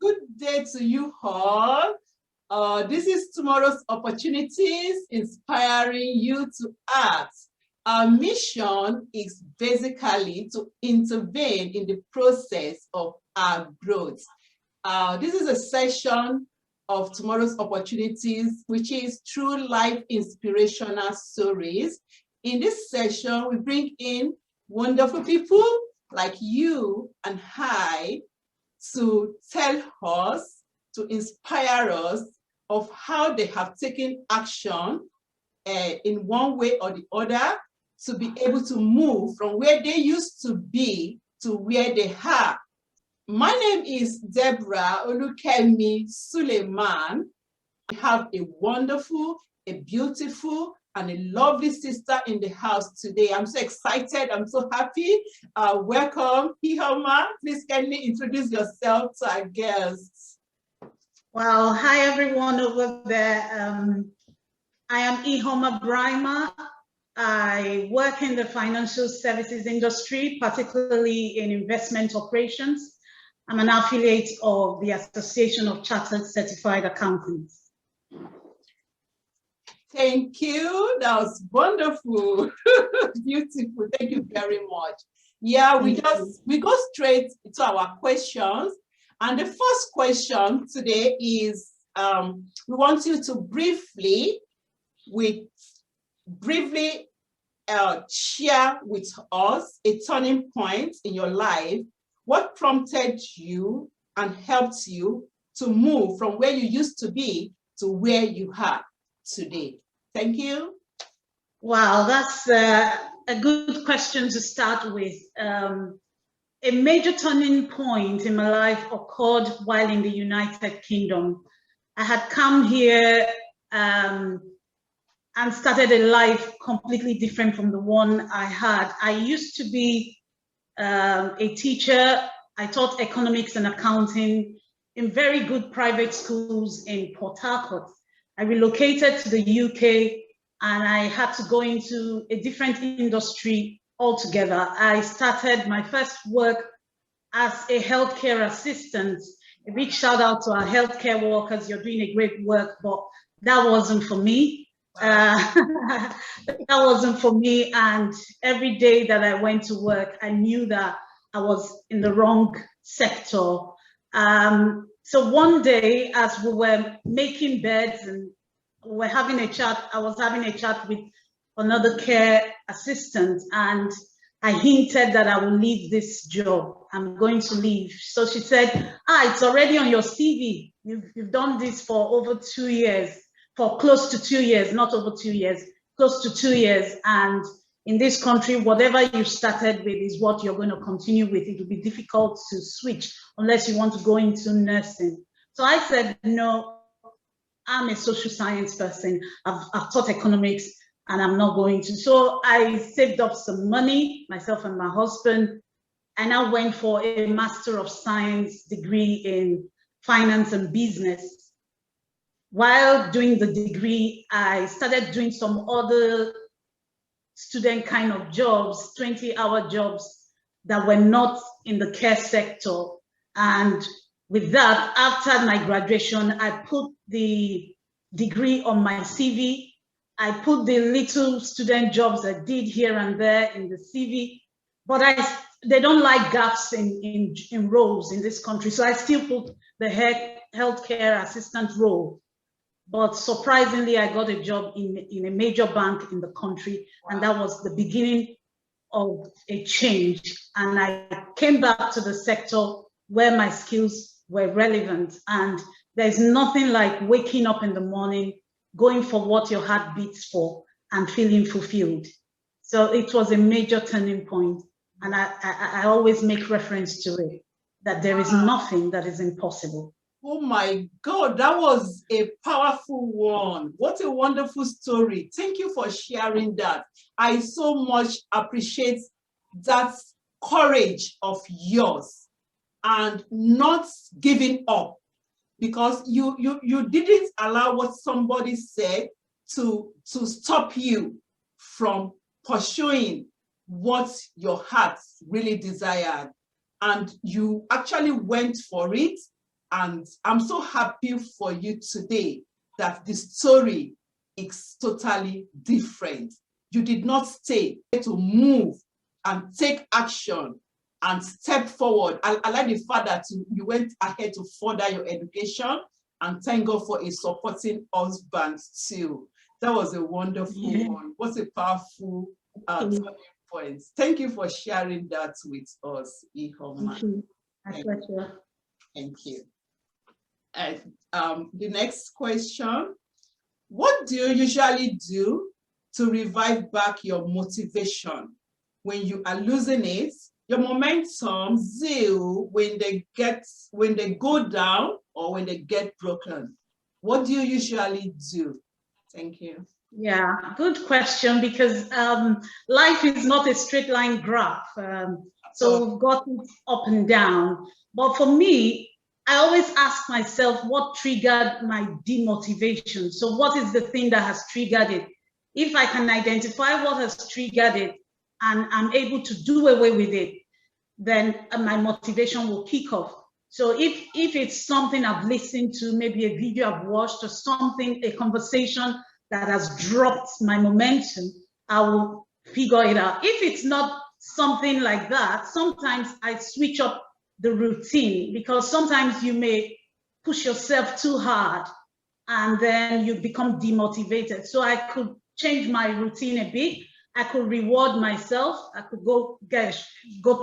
Good day to you all. This is Tomorrow's Opportunities, inspiring you to act. Our mission is basically to intervene in the process of our growth. This is a session of Tomorrow's Opportunities, which is true life inspirational stories. In this session, we bring in wonderful people like you and I to tell us, to inspire us of how they have taken action in one way or the other to be able to move from where they used to be to where they are. My name is Deborah Olukemi Suleiman. We have a wonderful, a beautiful, and a lovely sister in the house today. I'm so excited. I'm so happy. Welcome, Ihoma. Please kindly introduce yourself to our guests. Well, hi everyone over there. I am Ihoma Brima. I work in the financial services industry, particularly in investment operations. I'm an affiliate of the Association of Chartered Certified Accountants. Thank you. That was wonderful. Beautiful. Thank you very much. Yeah, we go straight to our questions. And the first question today is, we want you to briefly share with us a turning point in your life. What prompted you and helped you to move from where you used to be to where you are today? Thank you. Wow, that's a good question to start with. A major turning point in my life occurred while in the United Kingdom. I had come here and started a life completely different from the one I had. I used to be a teacher. I taught economics and accounting in very good private schools in Port Harcourt. I relocated to the UK and I had to go into a different industry altogether. I started my first work as a healthcare assistant. A big shout out to our healthcare workers. You're doing a great work, but that wasn't for me. That wasn't for me. And every day that I went to work, I knew that I was in the wrong sector. So one day, as we were making beds and we were having a chat, I was having a chat with another care assistant, and I hinted that I will leave this job. I'm going to leave. So she said, it's already on your CV. You've done this for over 2 years, for close to 2 years, not over 2 years, close to 2 years. And in this country, whatever you started with is what you're going to continue with. It will be difficult to switch unless you want to go into nursing. So I said, no, I'm a social science person. I've taught economics and I'm not going to. So I saved up some money, myself and my husband, and I went for a Master of Science degree in finance and business. While doing the degree, I started doing some other student kind of jobs, 20-hour jobs that were not in the care sector. And with that, after my graduation, I put the degree on my CV. I put the little student jobs I did here and there in the CV, but they don't like gaps in roles in this country. So I still put the healthcare assistant role. But surprisingly, I got a job in a major bank in the country. Wow. And that was the beginning of a change. And I came back to the sector where my skills were relevant. And there's nothing like waking up in the morning, going for what your heart beats for, and feeling fulfilled. So it was a major turning point. And I always make reference to it, that there is nothing that is impossible. Oh my God, that was a powerful one. What a wonderful story. Thank you for sharing that. I so much appreciate that courage of yours and not giving up, because you didn't allow what somebody said to stop you from pursuing what your heart really desired. And you actually went for it And I'm so happy for you today that the story is totally different. You did not stay to move and take action and step forward. I like the fact that you went ahead to further your education, and thank God for a supporting husband too. That was a wonderful one. What a powerful turning point. Thank you for sharing that with us, Ihoma. Thank you. And the next question: what do you usually do to revive back your motivation when you are losing it, your momentum, zeal, when they go down or when they get broken? What do you usually do? Thank you. Yeah, good question, because life is not a straight line graph. So we've got it up and down. But for me, I always ask myself what triggered my demotivation. So what is the thing that has triggered it? If I can identify what has triggered it and I'm able to do away with it, then my motivation will kick off. So if it's something I've listened to, maybe a video I've watched or something, a conversation that has dropped my momentum, I will figure it out. If it's not something like that, sometimes I switch up the routine, because sometimes you may push yourself too hard and then you become demotivated. So I could change my routine a bit. I could reward myself. I could go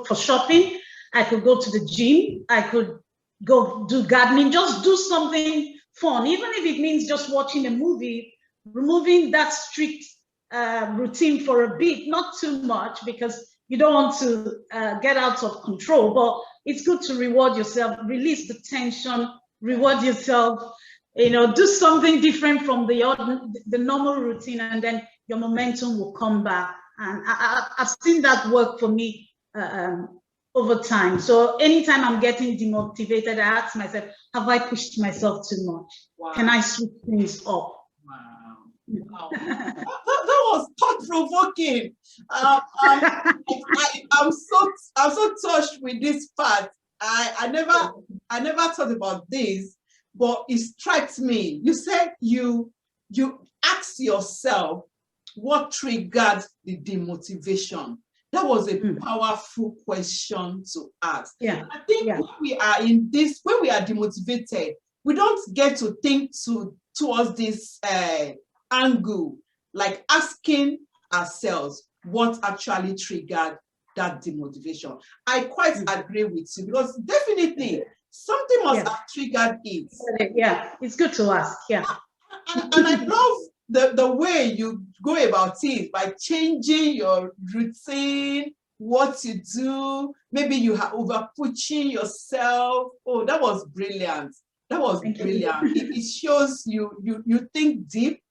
for shopping. I could go to the gym. I could go do gardening, just do something fun, even if it means just watching a movie, removing that strict routine for a bit, not too much, because you don't want to get out of control, but it's good to reward yourself, release the tension, reward yourself, do something different from the normal routine, and then your momentum will come back. And I've seen that work for me over time. So anytime I'm getting demotivated, I ask myself, have I pushed myself too much? Wow. Can I switch things up? Wow. Wow. that was thought-provoking. I'm so touched with this part. I never thought about this, but it strikes me. You said you asked yourself what triggered the demotivation. That was a powerful question to ask. Yeah. I think when we are demotivated, we don't get to think towards this angle, like asking ourselves what actually triggered that demotivation. I quite agree with you, because definitely something must have triggered it. Yeah, it's good to ask. Yeah. And I love the way you go about it, by changing your routine, what you do. Maybe you are over pushing yourself. Oh, that was brilliant. That was brilliant. It shows you think deep,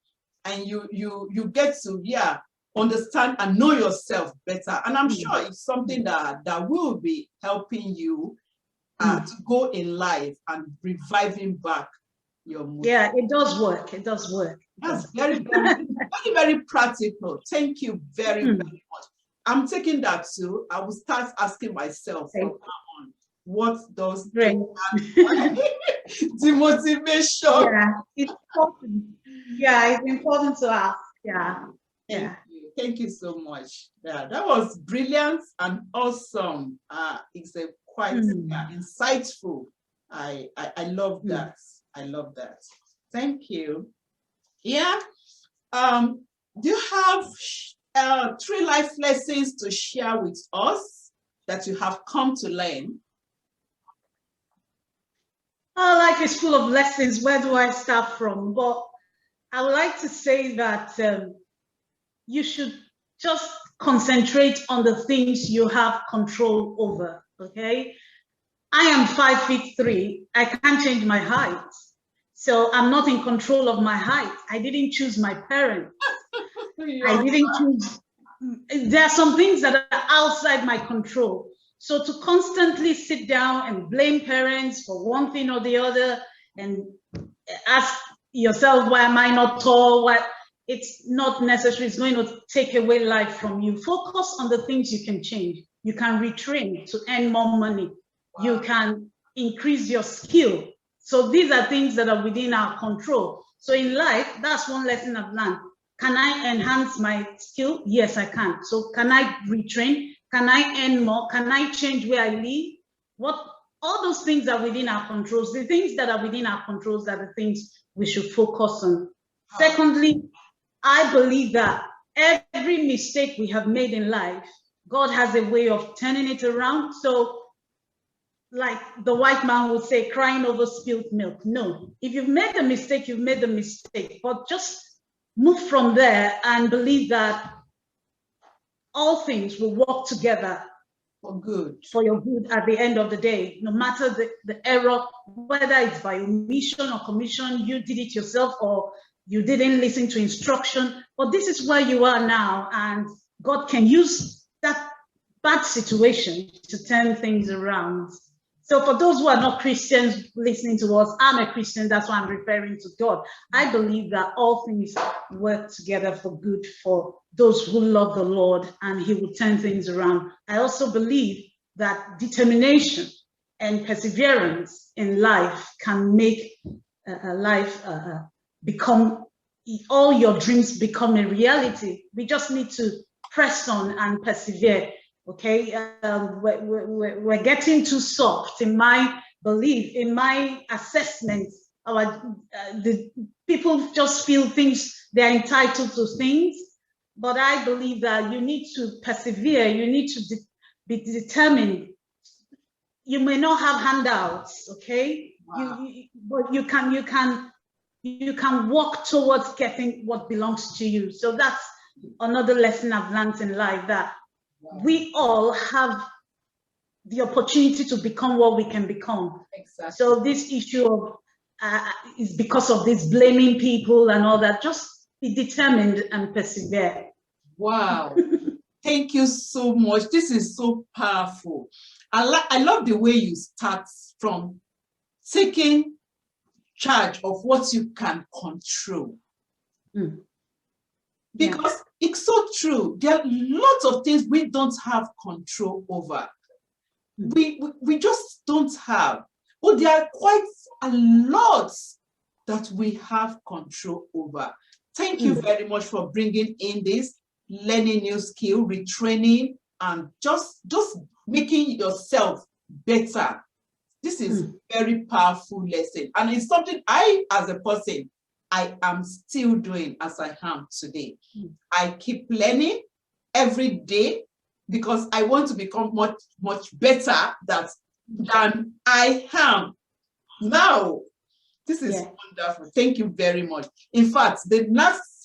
and you get to understand and know yourself better. And I'm sure it's something that will be helping you to go in life and reviving back your mood. Yeah, it does work. It does work. That's very, very, very, very practical. Thank you very, very much. I'm taking that too. I will start asking myself from now on, what does the motivation? Yeah, it's important. Yeah, it's important to ask. Yeah. Thank you so much. Yeah, that was brilliant and awesome. It's a quite insightful. I love that. I love that. Thank you. Yeah. Do you have 3 life lessons to share with us that you have come to learn? Life is full of lessons. Where do I start from? But I would like to say that you should just concentrate on the things you have control over, okay? I am 5'3". I can't change my height. So I'm not in control of my height. I didn't choose my parents. I didn't choose. There are some things that are outside my control. So to constantly sit down and blame parents for one thing or the other and ask yourself, why am I not tall? It's not necessary. It's going to take away life from you. Focus on the things you can change. You can retrain to earn more money. Wow. You can increase your skill. So these are things that are within our control. So in life, that's one lesson I've learned. Can I enhance my skill? Yes, I can. So can I retrain? Can I earn more? Can I change where I live? All those things are within our controls. The things that are within our controls are the things we should focus on. Secondly, I believe that every mistake we have made in life, God has a way of turning it around. So like the white man would say, crying over spilled milk. No, if you've made a mistake, you've made the mistake, but just move from there and believe that all things will work together for your good at the end of the day, no matter the error, whether it's by omission or commission, you did it yourself or you didn't listen to instruction, but this is where you are now, and God can use that bad situation to turn things around. So for those who are not Christians listening to us, I'm a Christian, that's why I'm referring to God. I believe that all things work together for good for those who love the Lord, and he will turn things around. I also believe that determination and perseverance in life can make life become, all your dreams become a reality. We just need to press on and persevere. Okay, we're getting too soft in my belief, in my assessment. The people just feel things, they're entitled to things, but I believe that you need to persevere, you need to be determined. You may not have handouts, okay? Wow. But you can walk towards getting what belongs to you. So that's another lesson I've learned in life, that we all have the opportunity to become what we can become. Exactly. So this issue of is because of this blaming people and all that. Just be determined and persevere. Wow. Thank you so much. This is so powerful. I love the way you start from taking charge of what you can control. Mm. Because it's so true. There are lots of things we don't have control over. We just don't have. But there are quite a lot that we have control over. Thank you very much for bringing in this, learning new skill, retraining, and just making yourself better. This is a very powerful lesson. And it's something I, as a person, I am still doing as I am today. I keep learning every day because I want to become much better than I am now. This is wonderful. Thank you very much. In fact, the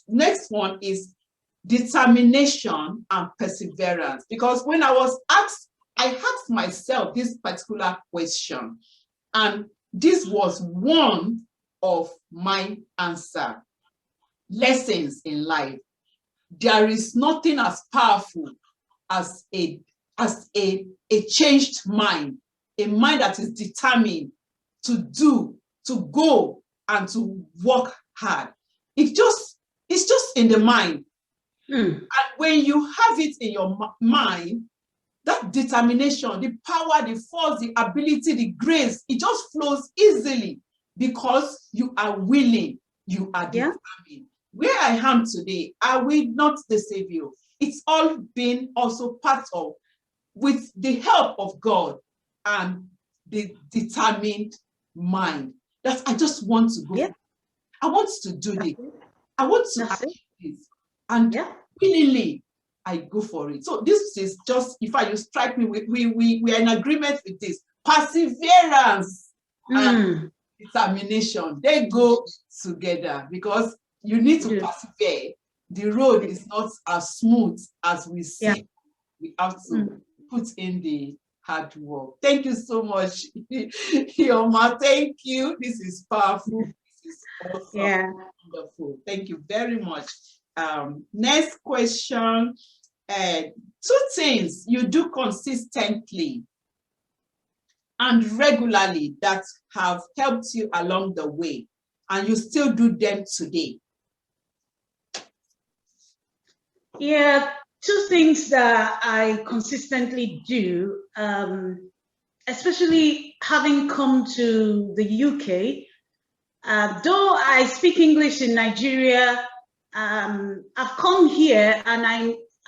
next one is determination and perseverance. Because when I was asked, I asked myself this particular question, and this was one of my answer. Lessons in life. There is nothing as powerful as a changed mind, a mind that is determined to do, to go, and to work hard. It's just in the mind. And when you have it in your mind, that determination, the power, the force, the ability, the grace, it just flows easily because you are willing, you are determined. Where I am today, I will not deceive you. It's all been also part of, with the help of God and the determined mind, that I just want to go. I want to do this. I want to achieve this. And willingly, I go for it. So this is just, if you strike me, we are in agreement with this. Perseverance and determination, they go together, because you need to persevere. The road is not as smooth as we see. We have to put in the hard work. Thank you so much, Ioma. Thank you. This is powerful. This is awesome. Wonderful. Thank you very much. Next question. 2 things you do consistently and regularly that have helped you along the way, and you still do them today. 2 things that I consistently do. especially having come to the UK, though I speak English in Nigeria, I've come here and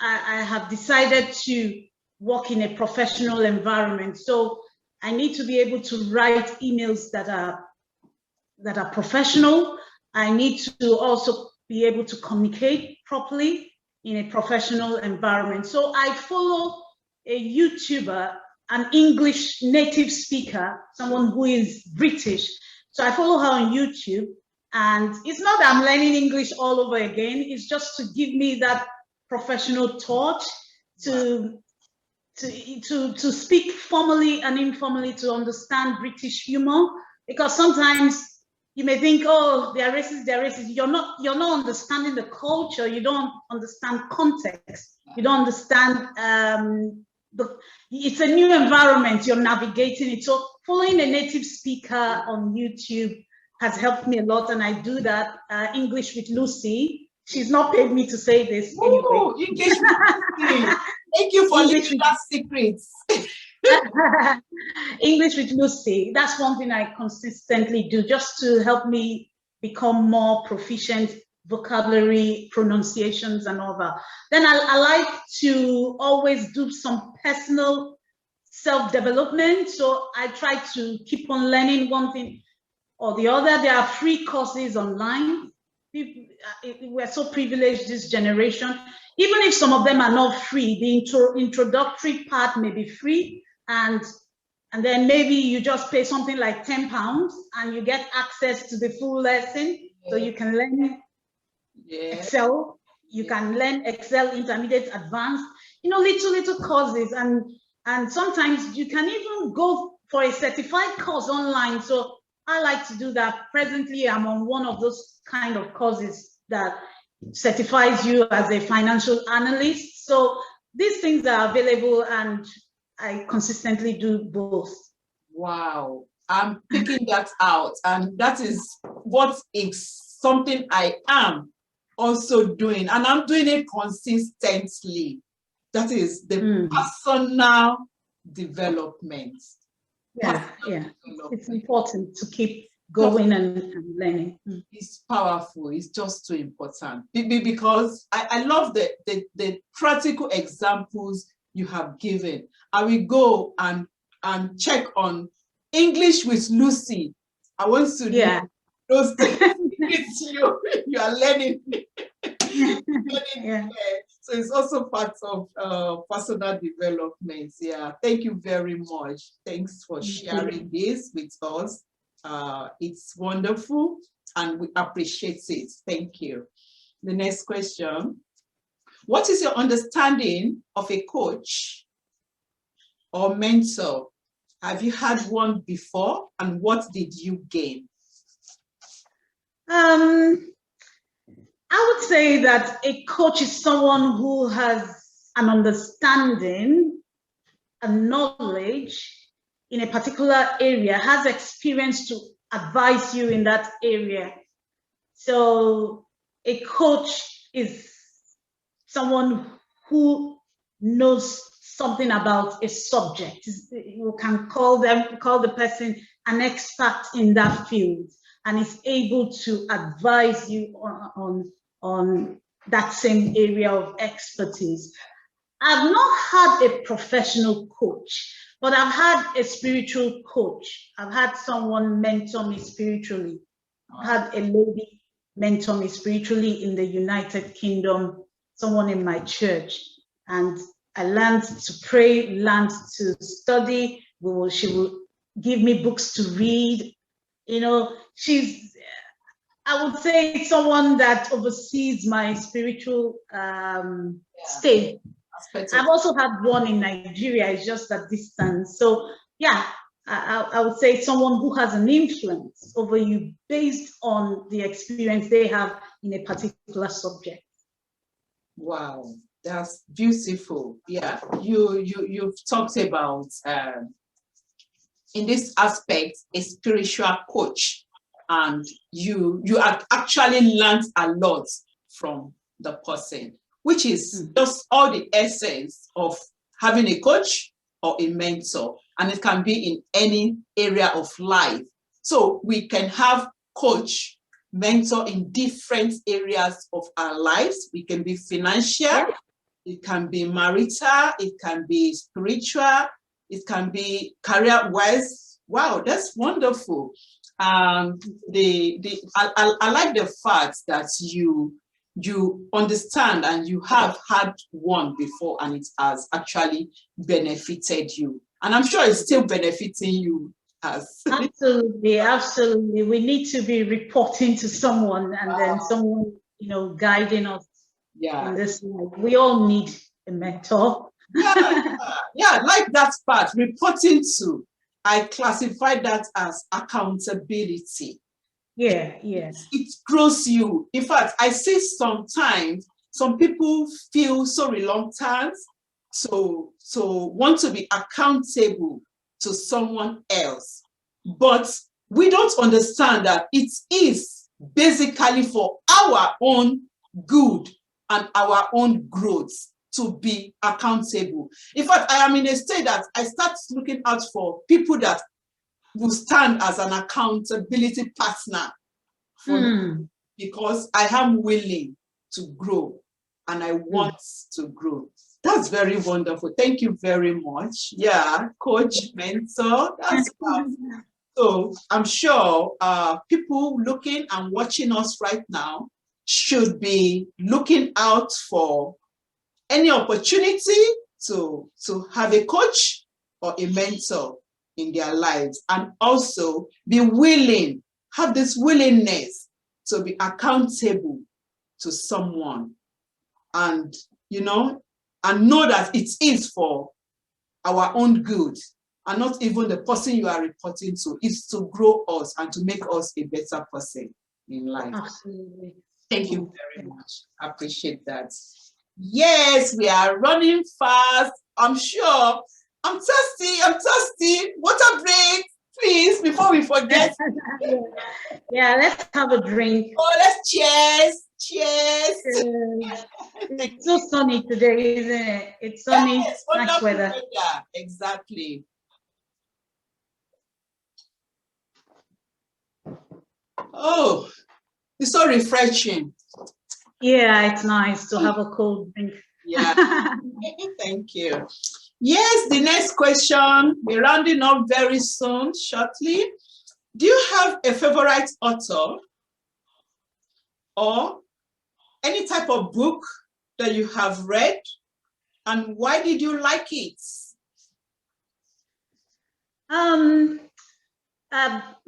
I have decided to work in a professional environment. So I need to be able to write emails that are professional. I need to also be able to communicate properly in a professional environment. So I follow a YouTuber, an English native speaker, someone who is British. So I follow her on YouTube, and it's not that I'm learning English all over again. It's just to give me that professional touch to speak formally and informally, to understand British humor, because sometimes you may think, oh, they're racist, they're racist. You're not understanding the culture. You don't understand context. You don't understand it's a new environment. You're navigating it. So following a native speaker on YouTube has helped me a lot, and I do that. English with Lucy. She's not paid me to say this. Ooh, anyway. English with Lucy. Thank you for leaving that secrets. English with Lucy. That's one thing I consistently do, just to help me become more proficient, vocabulary, pronunciations, and all that. Then I like to always do some personal self-development. So I try to keep on learning one thing or the other. There are free courses online. We're so privileged, this generation. Even if some of them are not free, the introductory part may be free, and then maybe you just pay something like £10 and you get access to the full lesson. So you can learn Excel, you can learn Excel Intermediate, Advanced, little courses, and sometimes you can even go for a certified course online. So I like to do that. Presently, I'm on one of those kind of courses that certifies you as a financial analyst. So these things are available, and I consistently do both. Wow, I'm picking that out, and that is what is something I am also doing, and I'm doing it consistently. That is the personal development. Yeah, it's important to keep going and learning. It's powerful. It's just too important, because I love the practical examples you have given. I will go and check on English with Lucy. I want to know those things you are learning. So it's also part of personal development. Yeah, thank you very much. Thanks for sharing this with us. It's wonderful, and we appreciate it. Thank you. The next question: what is your understanding of a coach or mentor? Have you had one before, and what did you gain? I would say that a coach is someone who has an understanding, a knowledge in a particular area, has experience to advise you in that area. So a coach is someone who knows something about a subject. You can call the person an expert in that field, and is able to advise you on that same area of expertise. I've not had a professional coach, but I've had a spiritual coach. I've had someone mentor me spiritually. I've had a lady mentor me spiritually in the United Kingdom, someone in my church. And I learned to pray, learned to study. She will give me books to read. I would say someone that oversees my spiritual state. I've also had one in Nigeria. It's just at distance. So yeah, I would say someone who has an influence over you based on the experience they have in a particular subject. Wow, that's beautiful. Yeah, you've talked about in this aspect a spiritual coach, and you have actually learned a lot from the person, which is just all the essence of having a coach or a mentor. and it can be in any area of life. So we can have coach, mentor in different areas of our lives. We can be financial, yeah. It can be marital, it can be spiritual, it can be career-wise. Wow, that's wonderful. I like the fact that you understand and you have had one before and it has actually benefited you. And I'm sure it's still benefiting you. Absolutely, absolutely. We need to be reporting to someone and then someone, guiding us in this life. We all need a mentor. Yeah, like that part, reporting to. I classify that as accountability. Yeah. It grows you. In fact, I see sometimes some people feel so reluctant to want to be accountable to someone else. But we don't understand that it is basically for our own good and our own growth to be accountable. In fact, I am in a state that I start looking out for people that will stand as an accountability partner for me, because I am willing to grow and I want to grow. That's very wonderful. Thank you very much. Yeah, coach, mentor, that's powerful. So I'm sure people looking and watching us right now should be looking out for any opportunity to have a coach or a mentor in their lives, and also be willing, have this willingness to be accountable to someone, and and know that it is for our own good and not even the person you are reporting to. It's to grow us and to make us a better person in life. Absolutely. Thank you very much. I appreciate that. Yes, we are running fast. I'm sure. I'm thirsty. Water break, please, before we forget. Yeah, let's have a drink. Oh, let's cheers. It's so sunny today, isn't it? It's sunny, yes, nice weather. Exactly. Oh, it's so refreshing. Yeah, it's nice to have a cold drink. Yeah, thank you. Yes, the next question, we're rounding up very soon, shortly. Do you have a favorite author or any type of book that you have read, and why did you like it?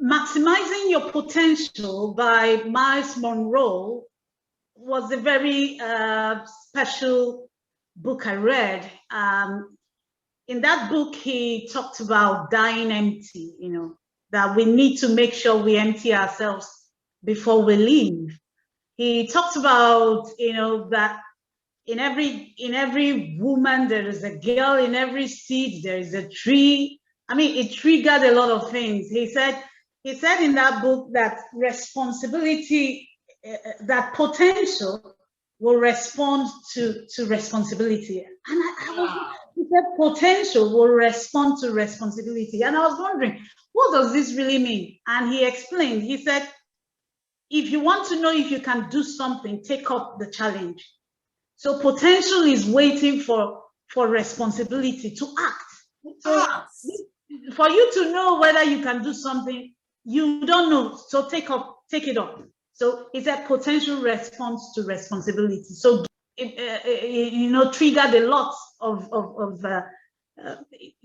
Maximizing Your Potential by Miles Monroe was a very special book I read. In that book, he talked about dying empty, that we need to make sure we empty ourselves before we leave. He talked about, that in every woman, there is a girl, in every seed, there is a tree. I mean, it triggered a lot of things. He said in that book that responsibility, that potential will respond to responsibility. And he said potential will respond to responsibility. And I was wondering, what does this really mean? And he explained, he said, if you want to know if you can do something, take up the challenge. So potential is waiting for responsibility to act. So for you to know whether you can do something, you don't know. So take it up. So it's a potential response to responsibility. So it triggered a lot of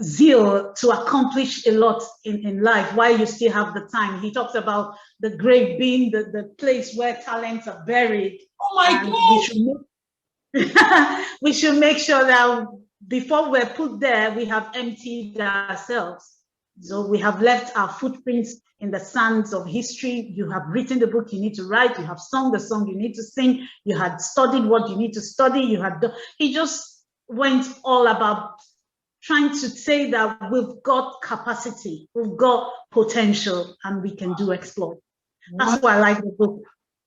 zeal to accomplish a lot in life while you still have the time. He talks about the grave being the place where talents are buried. Oh my God! We should make sure that before we're put there, we have emptied ourselves. So we have left our footprints in the sands of history. You have written the book you need to write. You have sung the song you need to sing. You had studied what you need to study. He just went all about trying to say that we've got capacity, we've got potential, and we can do exploit. That's why I like the book.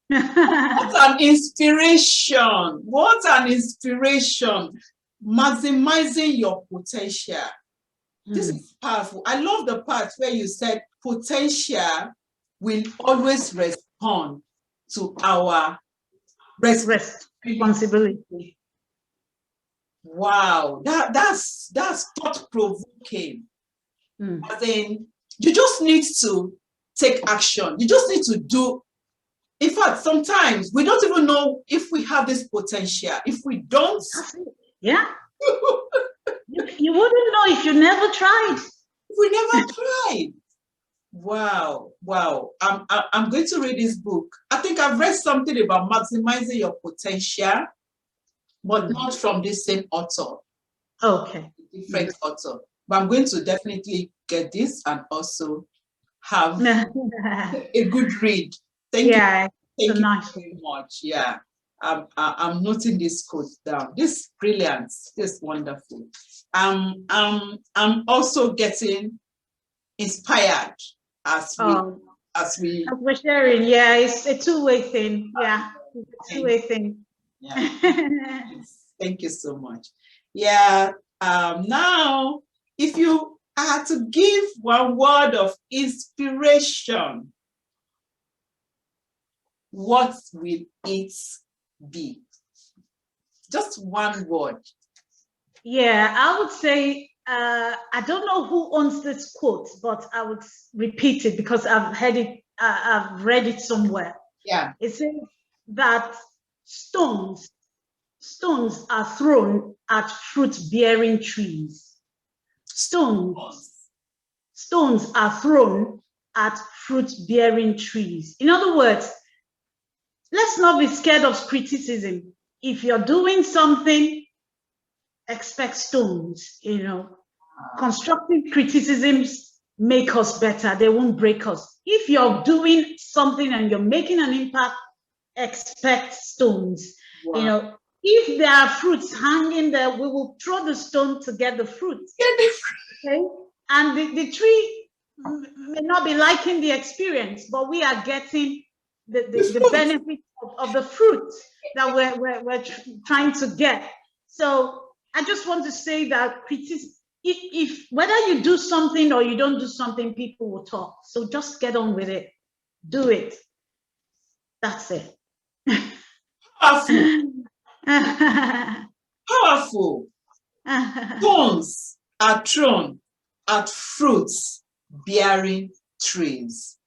What an inspiration. What an inspiration. Maximizing your potential. This is powerful. I love the part where you said potential will always respond to our responsibility. Wow, that's thought-provoking. As in, you just need to take action. You just need to do. In fact, sometimes we don't even know if we have this potential. If we don't, yeah, you wouldn't know if you never tried. If we never tried. Wow, wow. I'm going to read this book. I think I've read something about maximizing your potential, but not from this same author. Okay. Different author. But I'm going to definitely get this and also have a good read. Thank you. Thank you very much. Yeah. I'm noting this quote down. This is brilliant. This is wonderful. I'm also getting inspired as we're sharing. Yeah, it's a two-way thing. Yeah, it's a two-way thing. Yeah. Thank you so much. Yeah. Now, if you are to give one word of inspiration, what will it be? Just one word. Yeah, I would say, I don't know who owns this quote, but I would repeat it because I've heard it, I've read it somewhere. Yeah. It says that stones are thrown at fruit-bearing trees. Stones are thrown at fruit-bearing trees. In other words, let's not be scared of criticism. If you're doing something, expect stones, you know. Constructive criticisms make us better. They won't break us. If you're doing something and you're making an impact, expect stones. Wow. You know, if there are fruits hanging there, we will throw the stone to get the fruit. Okay? And the tree may not be liking the experience, but we are getting the benefit of the fruit that we're trying to get. So I just want to say that if whether you do something or you don't do something, people will talk. So just get on with it. Do it. That's it. Powerful. Powerful. Stones are thrown at fruits bearing trees.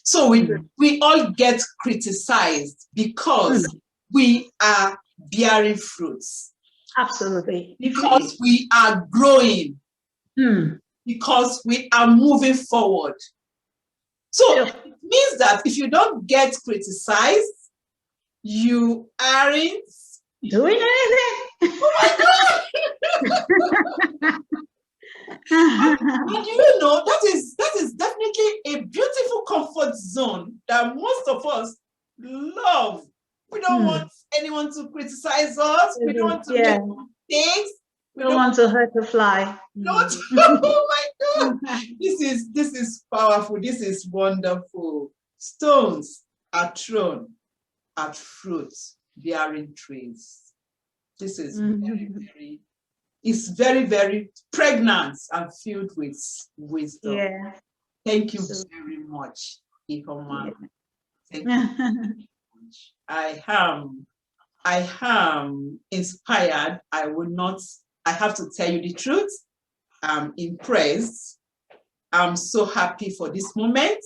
So we all get criticized because we are bearing fruits. Absolutely. Because we are growing. Because we are moving forward. So it means that if you don't get criticized, you aren't doing anything. Oh my God! And you know, that is definitely a beautiful comfort zone that most of us love. We don't want anyone to criticize us. We don't want to make mistakes. We don't want to hurt the fly. Oh my God! This is powerful. This is wonderful. Stones are thrown at fruits bearing trees. This is very, very pregnant and filled with wisdom. Yeah. Thank you very much, Ihoma. Thank you very much. I am inspired. I have to tell you the truth. I'm impressed. I'm so happy for this moment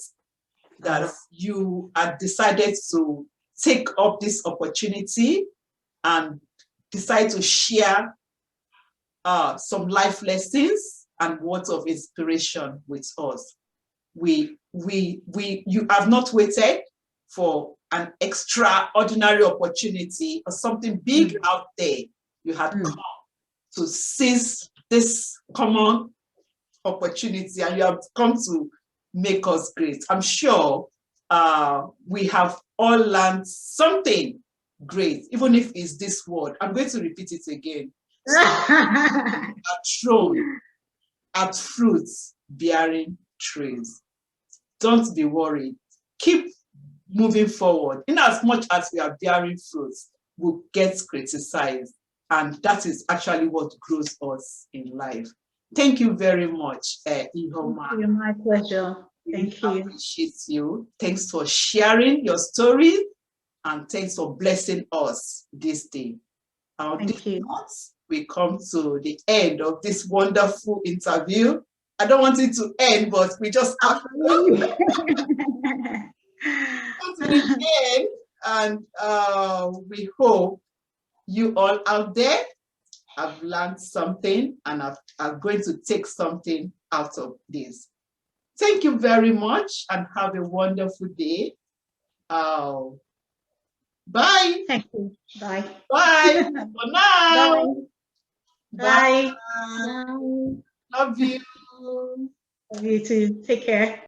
that you have decided to take up this opportunity and decide to share some life lessons and words of inspiration with us. You have not waited for an extraordinary opportunity or something big out there. You had come to seize this common opportunity, and you have come to make us great. I'm sure we have all learned something great, even if it's this word. I'm going to repeat it again. Are thrown at fruits bearing trees. Don't be worried. Keep moving forward. In as much as we are bearing fruits, we'll get criticized. And that is actually what grows us in life. Thank you very much, Ihoma. Thank you, my pleasure. Thank We you. appreciate you. Thanks for sharing your story, and thanks for blessing us this day. Thank you. We come to the end of this wonderful interview. I don't want it to end, but we just have to come to the end, and we hope you all out there have learned something and are going to take something out of this. Thank you very much and have a wonderful day. Bye. Thank you. Bye. Bye for now. Bye. Bye. Bye. Love you. Love you too. Take care.